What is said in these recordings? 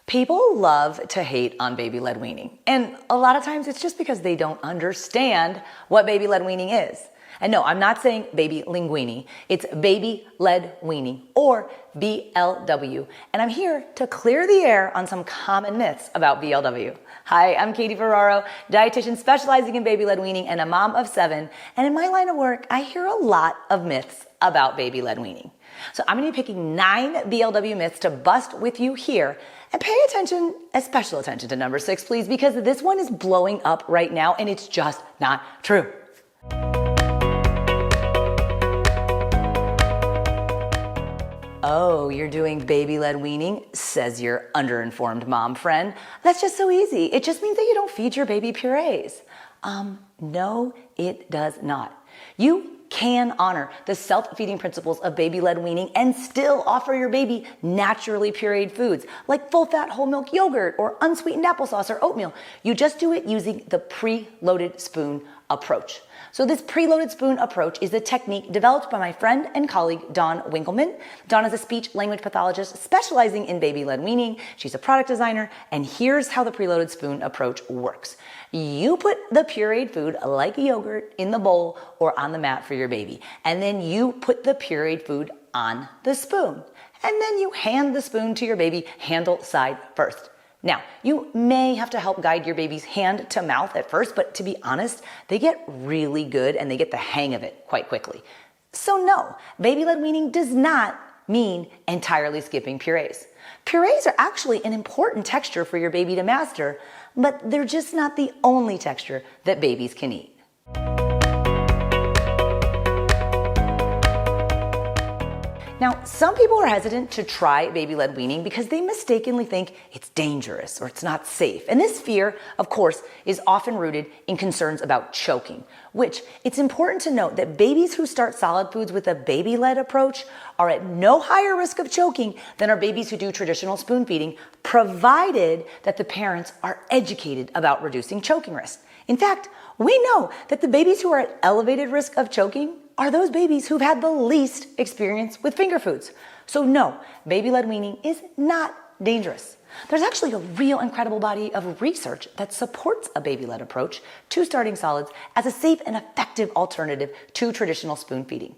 People love to hate on baby-led weaning, and a lot of times it's just because they don't understand what baby-led weaning is. And no, I'm not saying baby linguini, it's baby-led weaning, or BLW, and I'm here to clear the air on some common myths about BLW. Hi, I'm Katie Ferraro, dietitian specializing in baby-led weaning and a mom of 7, and in my line of work, I hear a lot of myths about baby-led weaning. So I'm gonna be picking 9 BLW myths to bust with you here. And pay attention, special attention to number 6, please, because this one is blowing up right now and it's just not true. Oh, you're doing baby-led weaning, says your underinformed mom friend. That's just so easy. It just means that you don't feed your baby purees. No, it does not. You can honor the self-feeding principles of baby-led weaning and still offer your baby naturally pureed foods like full-fat whole milk yogurt or unsweetened applesauce or oatmeal. You just do it using the preloaded spoon approach. So this preloaded spoon approach is a technique developed by my friend and colleague, Dawn Winkleman. Dawn is a speech language pathologist specializing in baby-led weaning. She's a product designer, and here's how the preloaded spoon approach works. You put the pureed food like yogurt in the bowl or on the mat for your baby, and then you put the pureed food on the spoon, and then you hand the spoon to your baby handle side first. Now, you may have to help guide your baby's hand to mouth at first, but to be honest, they get really good and they get the hang of it quite quickly. So no, baby-led weaning does not mean entirely skipping purees. Purees are actually an important texture for your baby to master, but they're just not the only texture that babies can eat. Now, some people are hesitant to try baby-led weaning because they mistakenly think it's dangerous or it's not safe. And this fear, of course, is often rooted in concerns about choking, which it's important to note that babies who start solid foods with a baby-led approach are at no higher risk of choking than are babies who do traditional spoon feeding, provided that the parents are educated about reducing choking risk. In fact, we know that the babies who are at elevated risk of choking are those babies who've had the least experience with finger foods. So no, baby-led weaning is not dangerous. There's actually a real incredible body of research that supports a baby-led approach to starting solids as a safe and effective alternative to traditional spoon feeding.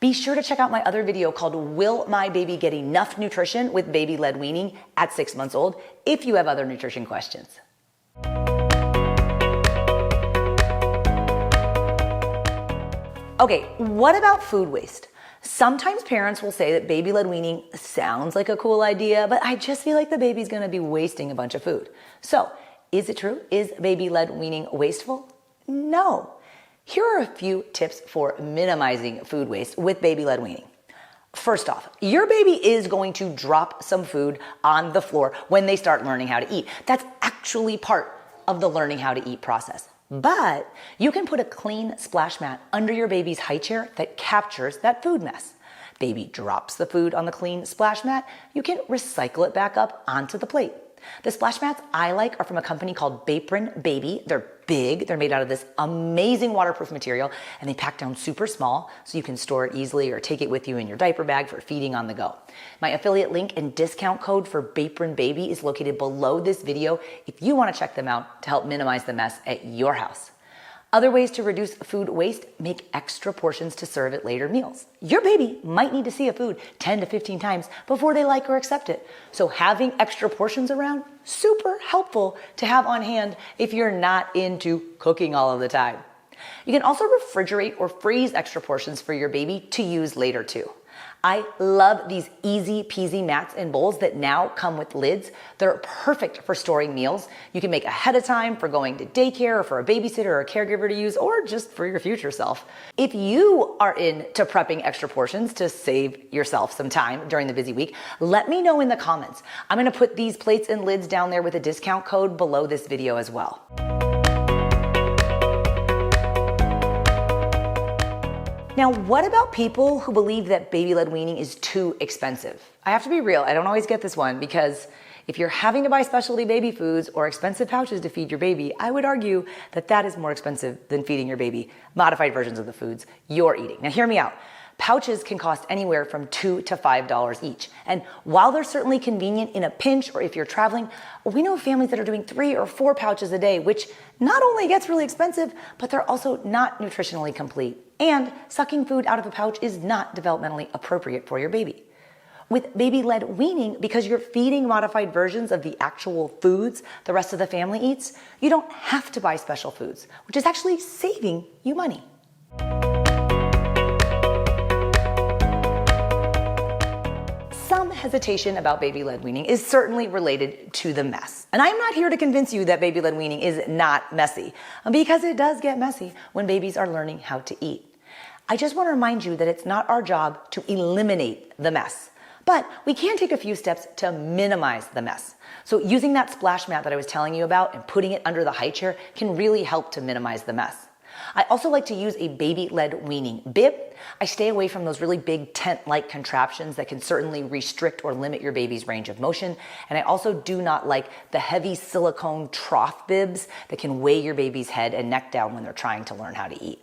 Be sure to check out my other video called Will My Baby Get Enough Nutrition with Baby-Led Weaning at 6 months old if you have other nutrition questions. Okay, what about food waste? Sometimes parents will say that baby-led weaning sounds like a cool idea, but I just feel like the baby's gonna be wasting a bunch of food. So, is it true? Is baby-led weaning wasteful? No. Here are a few tips for minimizing food waste with baby-led weaning. First off, your baby is going to drop some food on the floor when they start learning how to eat. That's actually part of the learning how to eat process. But you can put a clean splash mat under your baby's high chair that captures that food mess. Baby drops the food on the clean splash mat, you can recycle it back up onto the plate. The splash mats I like are from a company called Bapron Baby. They're big, they're made out of this amazing waterproof material, and they pack down super small so you can store it easily or take it with you in your diaper bag for feeding on the go. My affiliate link and discount code for Bapron Baby is located below this video if you want to check them out to help minimize the mess at your house. Other ways to reduce food waste: make extra portions to serve at later meals. Your baby might need to see a food 10 to 15 times before they like or accept it. So having extra portions around, super helpful to have on hand if you're not into cooking all of the time. You can also refrigerate or freeze extra portions for your baby to use later too. I love these easy peasy mats and bowls that now come with lids. They're perfect for storing meals. You can make ahead of time for going to daycare or for a babysitter or a caregiver to use, or just for your future self. If you are into prepping extra portions to save yourself some time during the busy week, let me know in the comments. I'm gonna put these plates and lids down there with a discount code below this video as well. Now, what about people who believe that baby-led weaning is too expensive? I have to be real, I don't always get this one, because if you're having to buy specialty baby foods or expensive pouches to feed your baby, I would argue that that is more expensive than feeding your baby modified versions of the foods you're eating. Now, hear me out. Pouches can cost anywhere from $2 to $5 each. And while they're certainly convenient in a pinch or if you're traveling, we know families that are doing 3 or 4 pouches a day, which not only gets really expensive, but they're also not nutritionally complete. And sucking food out of a pouch is not developmentally appropriate for your baby. With baby-led weaning, because you're feeding modified versions of the actual foods the rest of the family eats, you don't have to buy special foods, which is actually saving you money. Some hesitation about baby-led weaning is certainly related to the mess. And I'm not here to convince you that baby-led weaning is not messy, because it does get messy when babies are learning how to eat. I just want to remind you that it's not our job to eliminate the mess. But we can take a few steps to minimize the mess. So using that splash mat that I was telling you about and putting it under the high chair can really help to minimize the mess. I also like to use a baby-led weaning bib. I stay away from those really big tent-like contraptions that can certainly restrict or limit your baby's range of motion. And I also do not like the heavy silicone trough bibs that can weigh your baby's head and neck down when they're trying to learn how to eat.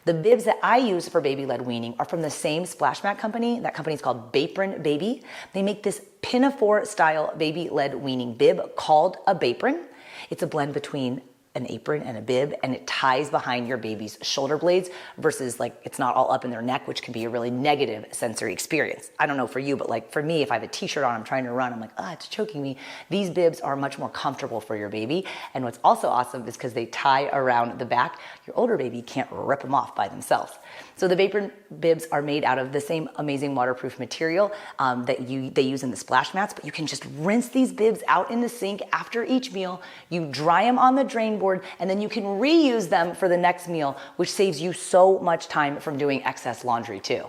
The bibs that I use for baby-led weaning are from the same splash mat company. That company is called Bapron Baby. They make this pinafore style baby-led weaning bib called a Bapron. It's a blend between an apron and a bib, and it ties behind your baby's shoulder blades versus like it's not all up in their neck, which can be a really negative sensory experience. I don't know for you, but like for me, if I have a t-shirt on, I'm trying to run, I'm like, it's choking me. These bibs are much more comfortable for your baby. And what's also awesome is because they tie around the back, your older baby can't rip them off by themselves. So the Bapron bibs are made out of the same amazing waterproof material that they use in the splash mats, but you can just rinse these bibs out in the sink after each meal. You dry them on the drain board, and then you can reuse them for the next meal, which saves you so much time from doing excess laundry too.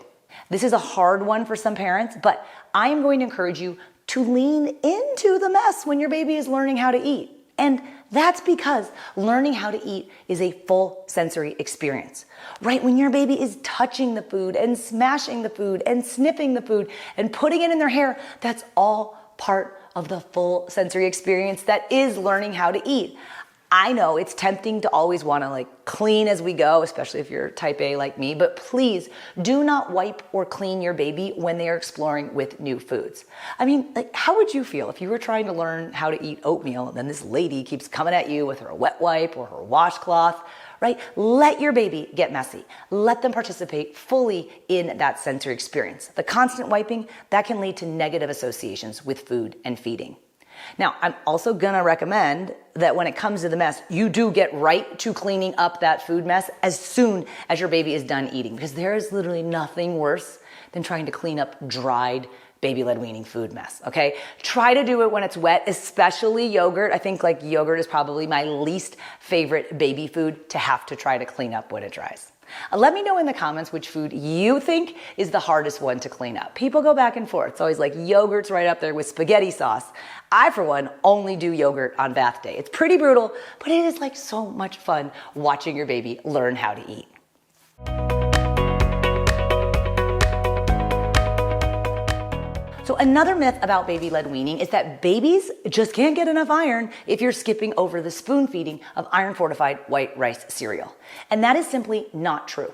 This is a hard one for some parents, but I am going to encourage you to lean into the mess when your baby is learning how to eat. And that's because learning how to eat is a full sensory experience, right? When your baby is touching the food and smashing the food and sniffing the food and putting it in their hair, that's all part of the full sensory experience that is learning how to eat. I know it's tempting to always want to like clean as we go, especially if you're type A like me, but please do not wipe or clean your baby when they are exploring with new foods. I mean, like, how would you feel if you were trying to learn how to eat oatmeal and then this lady keeps coming at you with her wet wipe or her washcloth, right? Let your baby get messy. Let them participate fully in that sensory experience. The constant wiping, that can lead to negative associations with food and feeding. Now, I'm also gonna recommend that when it comes to the mess, you do get right to cleaning up that food mess as soon as your baby is done eating, because there is literally nothing worse than trying to clean up dried baby-led weaning food mess, okay? Try to do it when it's wet, especially yogurt. I think like yogurt is probably my least favorite baby food to have to try to clean up when it dries. Let me know in the comments which food you think is the hardest one to clean up. People go back and forth. It's always like yogurt's right up there with spaghetti sauce. I, for one, only do yogurt on bath day. It's pretty brutal, but it is like so much fun watching your baby learn how to eat. So another myth about baby-led weaning is that babies just can't get enough iron if you're skipping over the spoon feeding of iron-fortified white rice cereal. And that is simply not true.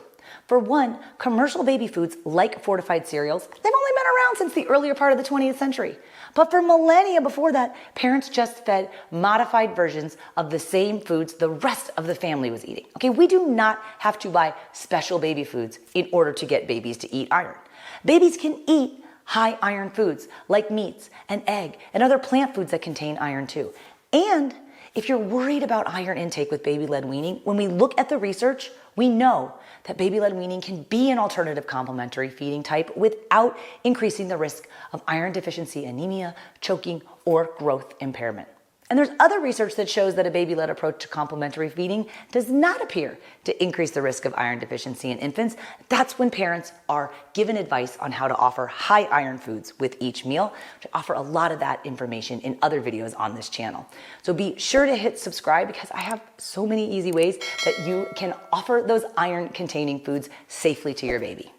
For one, commercial baby foods like fortified cereals, they've only been around since the earlier part of the 20th century. But for millennia before that, parents just fed modified versions of the same foods the rest of the family was eating. Okay, we do not have to buy special baby foods in order to get babies to eat iron. Babies can eat high iron foods like meats and egg and other plant foods that contain iron too. And if you're worried about iron intake with baby-led weaning, when we look at the research, we know that baby-led weaning can be an alternative complementary feeding type without increasing the risk of iron deficiency anemia, choking, or growth impairment. And there's other research that shows that a baby-led approach to complementary feeding does not appear to increase the risk of iron deficiency in infants. That's when parents are given advice on how to offer high iron foods with each meal. I offer a lot of that information in other videos on this channel. So be sure to hit subscribe because I have so many easy ways that you can offer those iron-containing foods safely to your baby.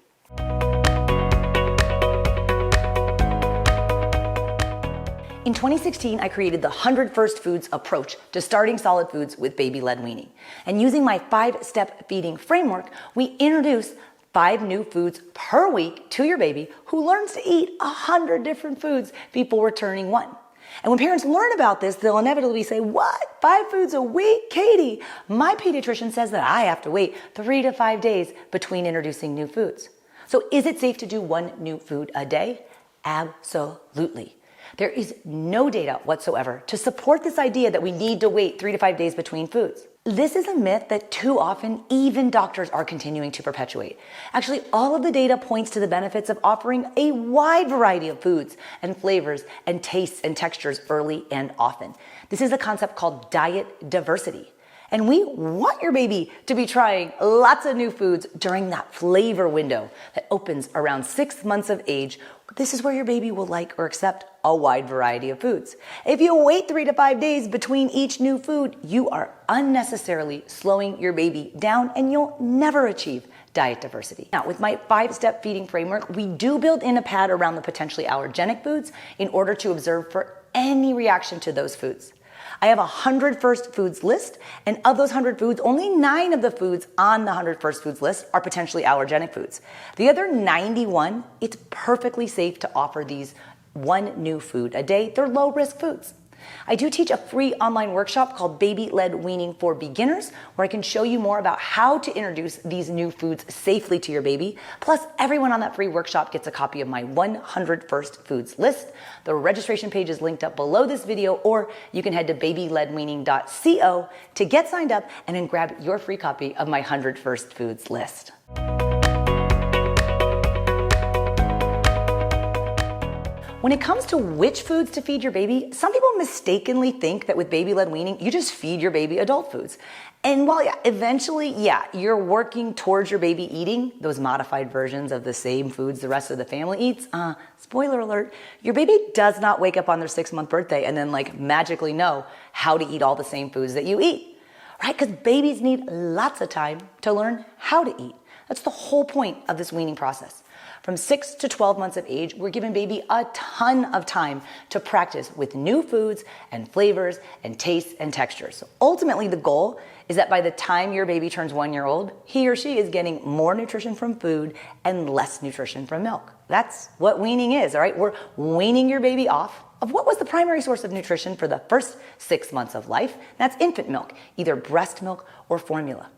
In 2016, I created the 100 First Foods approach to starting solid foods with baby-led weaning. And using my 5-step feeding framework, we introduce 5 new foods per week to your baby who learns to eat 100 different foods before turning 1. And when parents learn about this, they'll inevitably say, what? 5 foods a week? Katie, my pediatrician says that I have to wait 3 to 5 days between introducing new foods. So is it safe to do 1 new food a day? Absolutely. There is no data whatsoever to support this idea that we need to wait 3 to 5 days between foods. This is a myth that too often even doctors are continuing to perpetuate. Actually, all of the data points to the benefits of offering a wide variety of foods and flavors and tastes and textures early and often. This is a concept called diet diversity. And we want your baby to be trying lots of new foods during that flavor window that opens around 6 months of age. This is where your baby will like or accept a wide variety of foods. If you wait 3 to 5 days between each new food, you are unnecessarily slowing your baby down and you'll never achieve diet diversity. Now, with my 5-step feeding framework, we do build in a pad around the potentially allergenic foods in order to observe for any reaction to those foods. I have a 100 first foods list, and of those 100 foods, only 9 of the foods on the 100 first foods list are potentially allergenic foods. The other 91, it's perfectly safe to offer these 1 new food a day. They're low-risk foods. I do teach a free online workshop called Baby-Led Weaning for Beginners, where I can show you more about how to introduce these new foods safely to your baby. Plus, everyone on that free workshop gets a copy of my 100 First Foods list. The registration page is linked up below this video, or you can head to babyledweaning.co to get signed up and then grab your free copy of my 100 First Foods list. When it comes to which foods to feed your baby, some people mistakenly think that with baby-led weaning, you just feed your baby adult foods. And while eventually, you're working towards your baby eating those modified versions of the same foods the rest of the family eats, spoiler alert, your baby does not wake up on their 6-month birthday and then magically know how to eat all the same foods that you eat, right? Because babies need lots of time to learn how to eat. That's the whole point of this weaning process. From 6 to 12 months of age, we're giving baby a ton of time to practice with new foods and flavors and tastes and textures. So ultimately, the goal is that by the time your baby turns 1 year old, he or she is getting more nutrition from food and less nutrition from milk. That's what weaning is, all right? We're weaning your baby off of what was the primary source of nutrition for the first 6 months of life. That's infant milk, either breast milk or formula.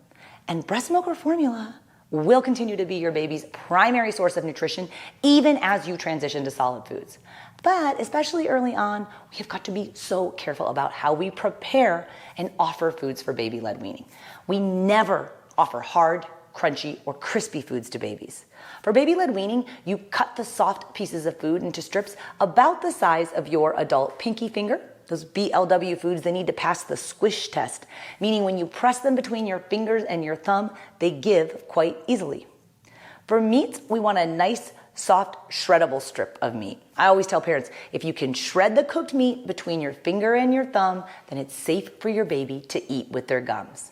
And breast milk or formula will continue to be your baby's primary source of nutrition even as you transition to solid foods. But especially early on, we have got to be so careful about how we prepare and offer foods for baby-led weaning. We never offer hard, crunchy, or crispy foods to babies. For baby-led weaning, you cut the soft pieces of food into strips about the size of your adult pinky finger. Those BLW foods, they need to pass the squish test, meaning when you press them between your fingers and your thumb, they give quite easily. For meats, we want a nice, soft, shreddable strip of meat. I always tell parents, if you can shred the cooked meat between your finger and your thumb, then it's safe for your baby to eat with their gums.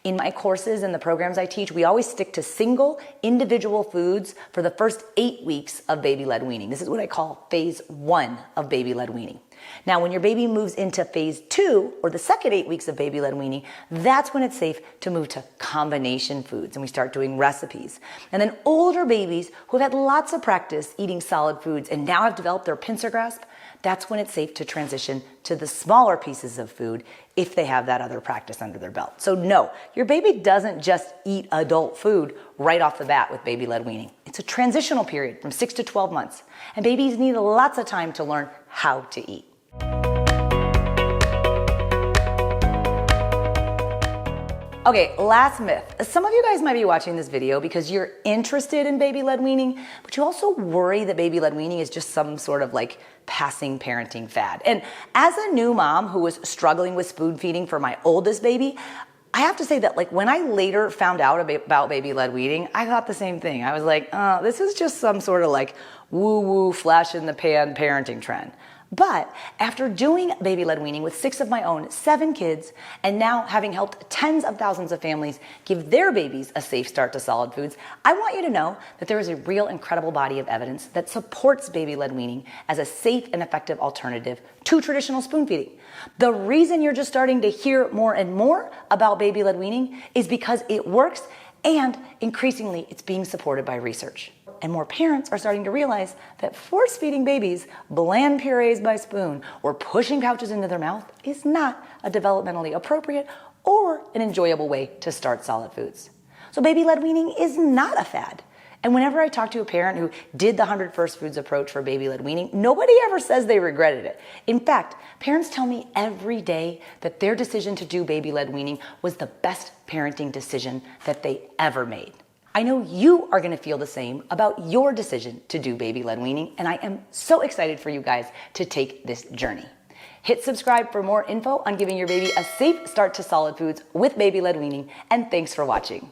In my courses and the programs I teach, we always stick to single, individual foods for the first 8 weeks of baby-led weaning. This is what I call phase 1 of baby-led weaning. Now, when your baby moves into phase 2, or the second 8 weeks of baby-led weaning, that's when it's safe to move to combination foods, and we start doing recipes. And then older babies who have had lots of practice eating solid foods and now have developed their pincer grasp, that's when it's safe to transition to the smaller pieces of food if they have that other practice under their belt. So no, your baby doesn't just eat adult food right off the bat with baby-led weaning. It's a transitional period from 6 to 12 months, and babies need lots of time to learn how to eat. Okay, last myth. Some of you guys might be watching this video because you're interested in baby-led weaning, but you also worry that baby-led weaning is just some sort of passing parenting fad. And as a new mom who was struggling with spoon feeding for my oldest baby, I have to say that when I later found out about baby-led weaning, I thought the same thing. I was like, oh, this is just some sort of woo-woo flash in the pan parenting trend. But after doing baby-led weaning with 6 of my own 7 kids, and now having helped tens of thousands of families give their babies a safe start to solid foods, I want you to know that there is a real incredible body of evidence that supports baby-led weaning as a safe and effective alternative to traditional spoon feeding. The reason you're just starting to hear more and more about baby-led weaning is because it works And increasingly, it's being supported by research. And more parents are starting to realize that force feeding babies bland purees by spoon or pushing pouches into their mouth is not a developmentally appropriate or an enjoyable way to start solid foods. So baby-led weaning is not a fad. And whenever I talk to a parent who did the 100 First Foods approach for baby-led weaning, nobody ever says they regretted it. In fact, parents tell me every day that their decision to do baby-led weaning was the best parenting decision that they ever made. I know you are going to feel the same about your decision to do baby-led weaning, and I am so excited for you guys to take this journey. Hit subscribe for more info on giving your baby a safe start to solid foods with baby-led weaning, and thanks for watching.